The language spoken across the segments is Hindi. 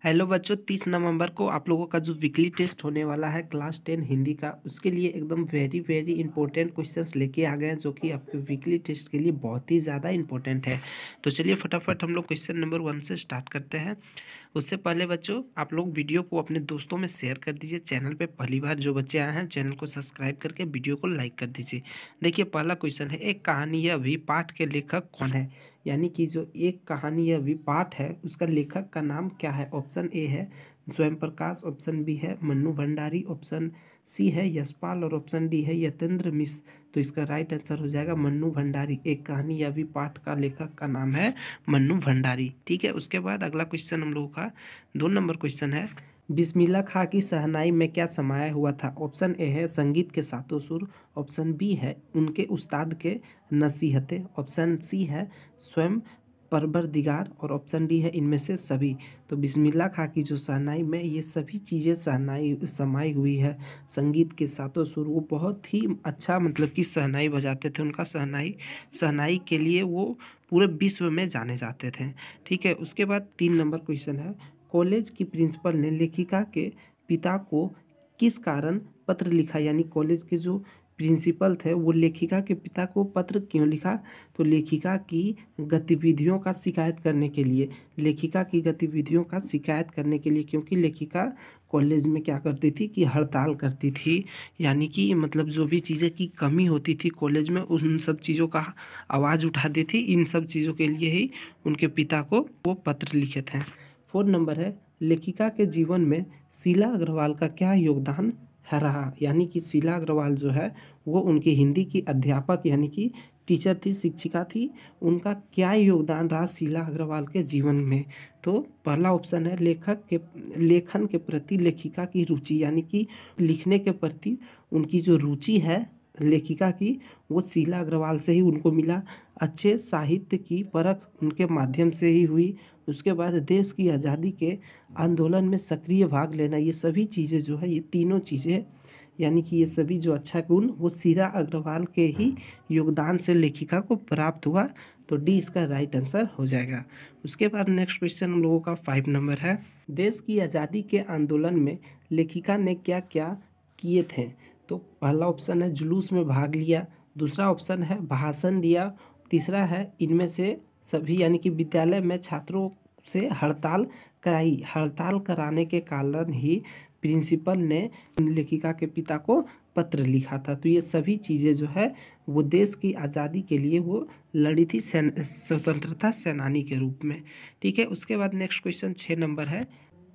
हेलो बच्चों, 30 नवंबर को आप लोगों का जो वीकली टेस्ट होने वाला है क्लास 10 हिंदी का, उसके लिए एकदम वेरी वेरी इंपॉर्टेंट क्वेश्चंस लेके आ गए हैं जो कि आपके वीकली टेस्ट के लिए बहुत ही ज़्यादा इंपॉर्टेंट है। तो चलिए फटाफट हम लोग क्वेश्चन नंबर 1 से स्टार्ट करते हैं। उससे पहले बच्चों, आप लोग वीडियो को अपने दोस्तों में शेयर कर दीजिए। चैनल पे पहली बार जो बच्चे आए हैं, चैनल को सब्सक्राइब करके वीडियो को लाइक कर दीजिए। देखिए, पहला क्वेश्चन है, एक कहानी या भी पाठ के लेखक कौन है? यानी कि जो एक कहानी या भी पाठ है उसका लेखक का नाम क्या है? ऑप्शन ए है स्वयं प्रकाश, ऑप्शन बी है मन्नू भंडारी, ऑप्शन सी है यशपाल और ऑप्शन डी है यतेंद्र मिश्र। तो इसका राइट आंसर हो जाएगा मन्नू भंडारी। एक कहानी या भी पाठ का लेखक का नाम है मन्नू भंडारी। ठीक है, उसके बाद अगला क्वेश्चन हम लोगों का 2 नंबर क्वेश्चन है, बिस्मिल्लाह खां की शहनाई में क्या समाया हुआ था? ऑप्शन ए है संगीत के सातों सुर, ऑप्शन बी है उनके उस्ताद के नसीहतें, ऑप्शन सी है स्वयं परवरदिगार और ऑप्शन डी है इनमें से सभी। तो बिस्मिल्लाह खां की जो शहनाई में ये सभी चीज़ें शहनाई समाई हुई है। संगीत के सातों सुर, वो बहुत ही अच्छा मतलब कि शहनाई बजाते थे। उनका शहनाई शहनाई के लिए वो पूरे विश्व में जाने जाते थे। ठीक है, उसके बाद 3 नंबर क्वेश्चन है, कॉलेज की प्रिंसिपल ने लेखिका के पिता को किस कारण पत्र लिखा? यानी कॉलेज के जो प्रिंसिपल थे वो लेखिका के पिता को पत्र क्यों लिखा? तो लेखिका की गतिविधियों का शिकायत करने के लिए। लेखिका की गतिविधियों का शिकायत करने के लिए, क्योंकि लेखिका कॉलेज में क्या करती थी कि हड़ताल करती थी। यानी कि मतलब जो भी चीज़ें की कमी होती थी कॉलेज में, उन सब चीज़ों का आवाज़ उठाती थी। इन सब चीज़ों के लिए ही उनके पिता को वो पत्र लिखे थे। 4 नंबर है, लेखिका के जीवन में शीला अग्रवाल का क्या योगदान है रहा? यानी कि शीला अग्रवाल जो है वो उनकी हिंदी की अध्यापक यानी कि टीचर थी, शिक्षिका थी। उनका क्या योगदान रहा शीला अग्रवाल के जीवन में? तो पहला ऑप्शन है लेखन के प्रति लेखिका की रुचि, यानी कि लिखने के प्रति उनकी जो रुचि है लेखिका की, वो शीला अग्रवाल से ही उनको मिला। अच्छे साहित्य की परख उनके माध्यम से ही हुई। उसके बाद देश की आज़ादी के आंदोलन में सक्रिय भाग लेना, ये सभी चीज़ें जो है, ये तीनों चीज़ें यानी कि ये सभी जो अच्छा गुण वो शीला अग्रवाल के ही योगदान से लेखिका को प्राप्त हुआ। तो डी इसका राइट आंसर हो जाएगा। उसके बाद नेक्स्ट क्वेश्चन हम लोगों का 5 नंबर है, देश की आज़ादी के आंदोलन में लेखिका ने क्या क्या किए थे? तो पहला ऑप्शन है जुलूस में भाग लिया, दूसरा ऑप्शन है भाषण दिया, तीसरा है इनमें से सभी, यानी कि विद्यालय में छात्रों से हड़ताल कराई। हड़ताल कराने के कारण ही प्रिंसिपल ने लेखिका के पिता को पत्र लिखा था। तो ये सभी चीज़ें जो है वो देश की आज़ादी के लिए वो लड़ी थी स्वतंत्रता सेनानी के रूप में। ठीक है, उसके बाद नेक्स्ट क्वेश्चन 6 नंबर है,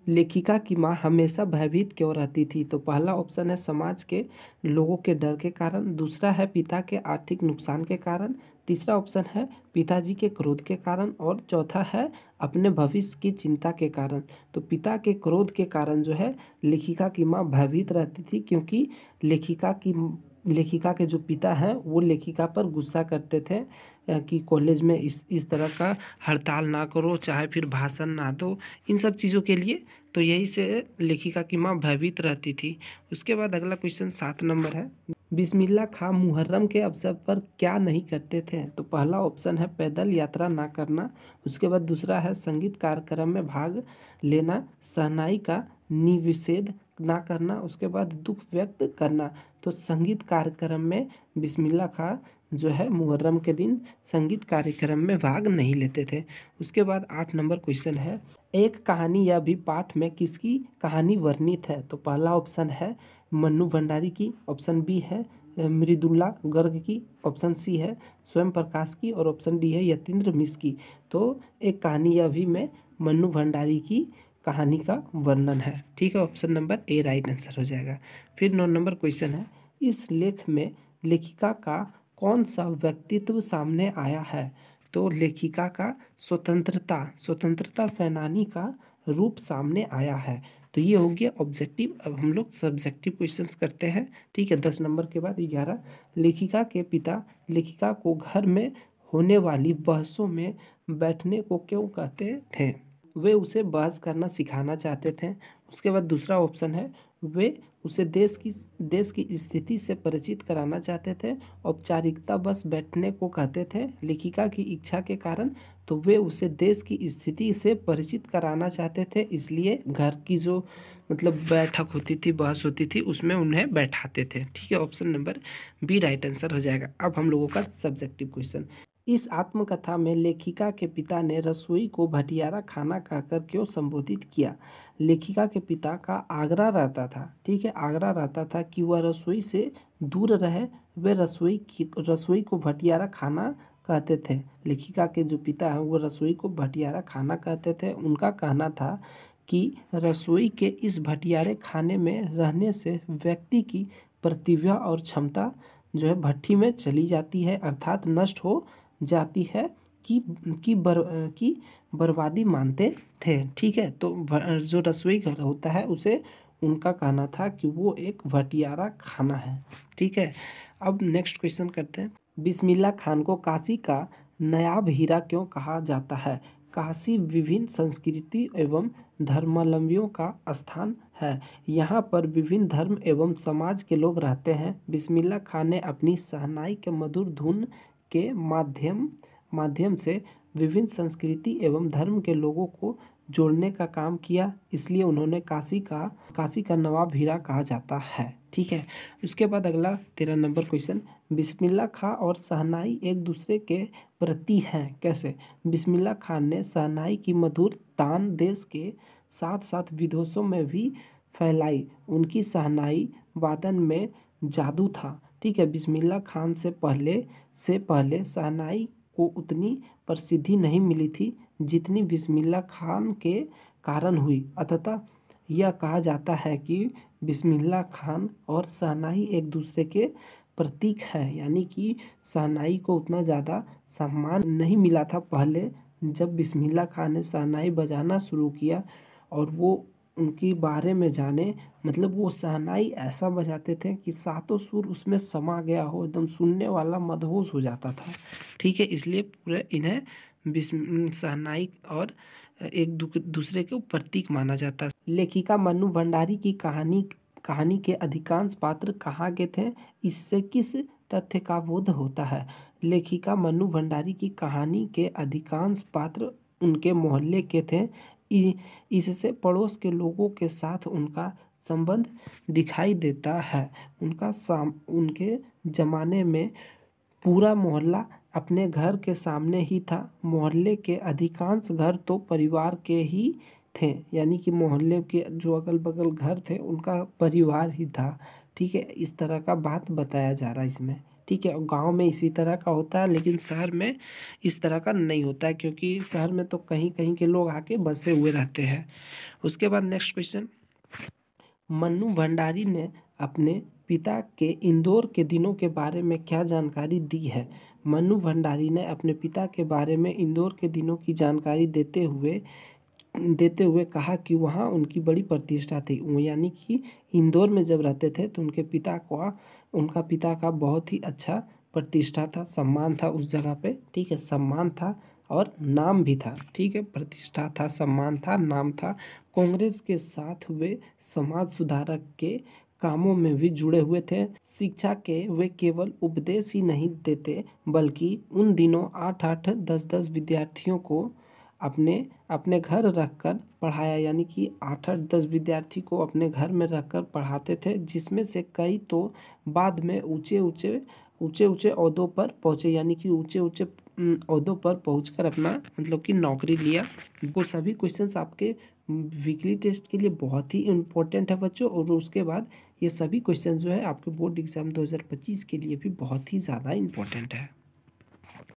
लेखिका की माँ हमेशा भयभीत क्यों रहती थी? तो पहला ऑप्शन है समाज के लोगों के डर के कारण, दूसरा है पिता के आर्थिक नुकसान के कारण, तीसरा ऑप्शन है पिताजी के क्रोध के कारण और चौथा है अपने भविष्य की चिंता के कारण। तो पिता के क्रोध के कारण जो है लेखिका की माँ भयभीत रहती थी, क्योंकि लेखिका के जो पिता हैं वो लेखिका पर गुस्सा करते थे कि कॉलेज में इस तरह का हड़ताल ना करो, चाहे फिर भाषण ना दो, इन सब चीज़ों के लिए। तो यही से लेखिका की माँ भयभीत रहती थी। उसके बाद अगला क्वेश्चन 7 नंबर है, बिस्मिल्लाह खां मुहर्रम के अवसर पर क्या नहीं करते थे? तो पहला ऑप्शन है पैदल यात्रा ना करना, उसके बाद दूसरा है संगीत कार्यक्रम में भाग लेना, शहनाई का निषेध ना करना, उसके बाद दुख व्यक्त करना। तो संगीत कार्यक्रम में बिस्मिल्लाह खां जो है मुहर्रम के दिन संगीत कार्यक्रम में भाग नहीं लेते थे। उसके बाद 8 नंबर क्वेश्चन है, एक कहानी या भी पाठ में किसकी कहानी वर्णित है? तो पहला ऑप्शन है मन्नू भंडारी की, ऑप्शन बी है मृदुला गर्ग की, ऑप्शन सी है स्वयं प्रकाश की और ऑप्शन डी है यतीन्द्र मिश्र की। तो एक कहानी या भी में मन्नू भंडारी की कहानी का वर्णन है। ठीक है, option number A right answer हो जाएगा। फिर 9 नंबर क्वेश्चन है, इस लेख में लेखिका का कौन सा व्यक्तित्व सामने आया है? तो लेखिका का स्वतंत्रता सेनानी का रूप सामने आया है। तो ये हो गया ऑब्जेक्टिव। अब हम लोग सब्जेक्टिव क्वेश्चंस करते हैं। ठीक है, 10 नंबर के बाद 11, लेखिका के पिता लेखिका को घर में होने वाली बहसों में बैठने को क्यों कहते थे? वे उसे बहस करना सिखाना चाहते थे। उसके बाद दूसरा ऑप्शन है, वे उसे देश की स्थिति से परिचित कराना चाहते थे। औपचारिकता बस बैठने को कहते थे लेखिका की इच्छा के कारण, तो वे उसे देश की स्थिति से परिचित कराना चाहते थे, इसलिए घर की जो मतलब बैठक होती थी, बहस होती थी, उसमें उन्हें बैठाते थे। ठीक है, option number B right answer हो जाएगा। अब हम लोगों का सब्जेक्टिव क्वेश्चन, इस आत्मकथा में लेखिका के पिता ने रसोई को भटियारा खाना कहकर क्यों संबोधित किया? लेखिका के पिता का आग्रह रहता था, ठीक है, आग्रह रहता था कि वह रसोई से दूर रहे। वे रसोई को भटियारा खाना कहते थे। लेखिका के जो पिता हैं वो रसोई को भटियारा खाना कहते थे। उनका कहना था कि रसोई के इस भटियारे खाने में रहने से व्यक्ति की प्रतिभा और क्षमता जो है भट्ठी में चली जाती है, अर्थात नष्ट हो जाती है कि बर्बादी मानते थे। ठीक है, तो जो रसोई घर होता है उसे उनका कहना था कि वो एक भटियारा खाना है। ठीक है, अब नेक्स्ट क्वेश्चन करते हैं, बिस्मिल्लाह खान को काशी का नायाब हीरा क्यों कहा जाता है? काशी विभिन्न संस्कृति एवं धर्मावलंबियों का स्थान है। यहाँ पर विभिन्न धर्म एवं समाज के लोग रहते हैं। बिस्मिल्लाह खान ने अपनी शहनाई के मधुर धुन के माध्यम से विभिन्न संस्कृति एवं धर्म के लोगों को जोड़ने का काम किया, इसलिए उन्होंने काशी का नवाब हीरा कहा जाता है। ठीक है, उसके बाद अगला 13 नंबर क्वेश्चन, बिस्मिल्लाह खां और शहनाई एक दूसरे के प्रति हैं, कैसे? बिस्मिल्लाह खान ने शहनाई की मधुर तान देश के साथ साथ विदेशों में भी फैलाई। उनकी शहनाई वादन में जादू था। ठीक है, बिस्मिल्लाह खान से पहले शहनाई को उतनी प्रसिद्धि नहीं मिली थी जितनी बिस्मिल्लाह खान के कारण हुई। अतः यह कहा जाता है कि बिस्मिल्लाह खान और शहनाई एक दूसरे के प्रतीक है, यानी कि शहनाई को उतना ज़्यादा सम्मान नहीं मिला था पहले। जब बिस्मिल्लाह खान ने शहनाई बजाना शुरू किया और वो उनके बारे में जाने, मतलब वो शहनाई ऐसा बजाते थे कि सातों सुर उसमें समा गया हो, एकदम सुनने वाला मदहोश हो जाता था। ठीक है, इसलिए पूरे इन्हें शहनाई और एक दूसरे के प्रतीक माना जाता है। लेखिका मन्नू भंडारी की कहानी के अधिकांश पात्र कहाँ के थे? इससे किस तथ्य का बोध होता है? लेखिका मन्नू भंडारी की कहानी के अधिकांश पात्र उनके मोहल्ले के थे। इससे पड़ोस के लोगों के साथ उनका संबंध दिखाई देता है। उनके ज़माने में पूरा मोहल्ला अपने घर के सामने ही था। मोहल्ले के अधिकांश घर तो परिवार के ही थे, यानी कि मोहल्ले के जो अगल बगल घर थे उनका परिवार ही था। ठीक है, इस तरह का बात बताया जा रहा है इसमें। ठीक है, गांव में इसी तरह का होता है, लेकिन शहर में इस तरह का नहीं होता है, क्योंकि शहर में तो कहीं कहीं के लोग आके बसे हुए रहते हैं। उसके बाद नेक्स्ट क्वेश्चन, मन्नू भंडारी ने अपने पिता के इंदौर के दिनों के बारे में क्या जानकारी दी है? मन्नू भंडारी ने अपने पिता के बारे में इंदौर के दिनों की जानकारी देते हुए कहा कि वहाँ उनकी बड़ी प्रतिष्ठा थी। यानी कि इंदौर में जब रहते थे तो उनका पिता का बहुत ही अच्छा प्रतिष्ठा था, सम्मान था उस जगह पे। ठीक है, सम्मान था और नाम भी था। ठीक है, प्रतिष्ठा था, सम्मान था, नाम था। कांग्रेस के साथ वे समाज सुधारक के कामों में भी जुड़े हुए थे। शिक्षा के वे केवल उपदेश ही नहीं देते, बल्कि उन दिनों 8-8, 10-10 विद्यार्थियों को अपने घर रखकर पढ़ाया, यानी कि 8-8, 10 विद्यार्थी को अपने घर में रखकर पढ़ाते थे, जिसमें से कई तो बाद में ऊंचे ऊंचे ओहदों पर पहुँचे, यानी कि ऊंचे ऊंचे ओहदों पर पहुंचकर अपना मतलब कि नौकरी लिया। वो सभी क्वेश्चंस आपके वीकली टेस्ट के लिए बहुत ही इम्पोर्टेंट है बच्चों, और उसके बाद ये सभी क्वेश्चन जो है आपके बोर्ड एग्जाम 2025 के लिए भी बहुत ही ज़्यादा इम्पोर्टेंट है।